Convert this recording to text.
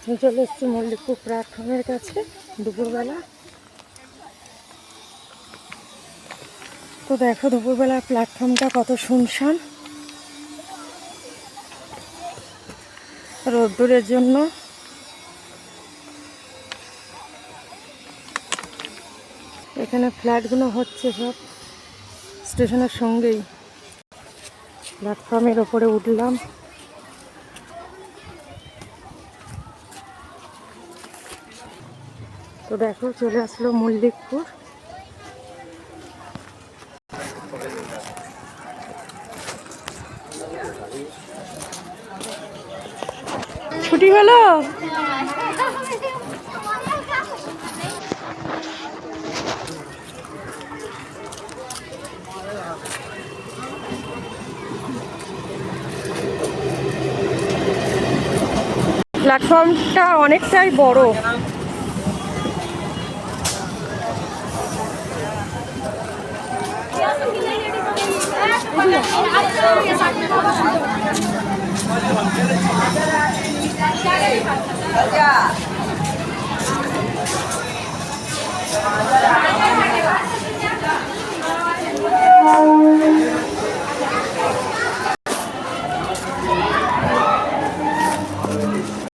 চলে এসেছি মল্লিকপুর প্ল্যাটফর্মের কাছে দুপুরবেলা। তো দেখো দুপুরবেলা প্ল্যাটফর্মটা কত শুনশান, রোদ্দুরের জন্য। এখানে ফ্ল্যাটগুলো হচ্ছে সব স্টেশনের সঙ্গেই। প্ল্যাটফর্মের ওপরে উঠলাম। তো দেখো চলে আসলো মল্লিকপুর। ছুটি হলো। প্ল্যাটফর্মটা অনেকটাই বড়।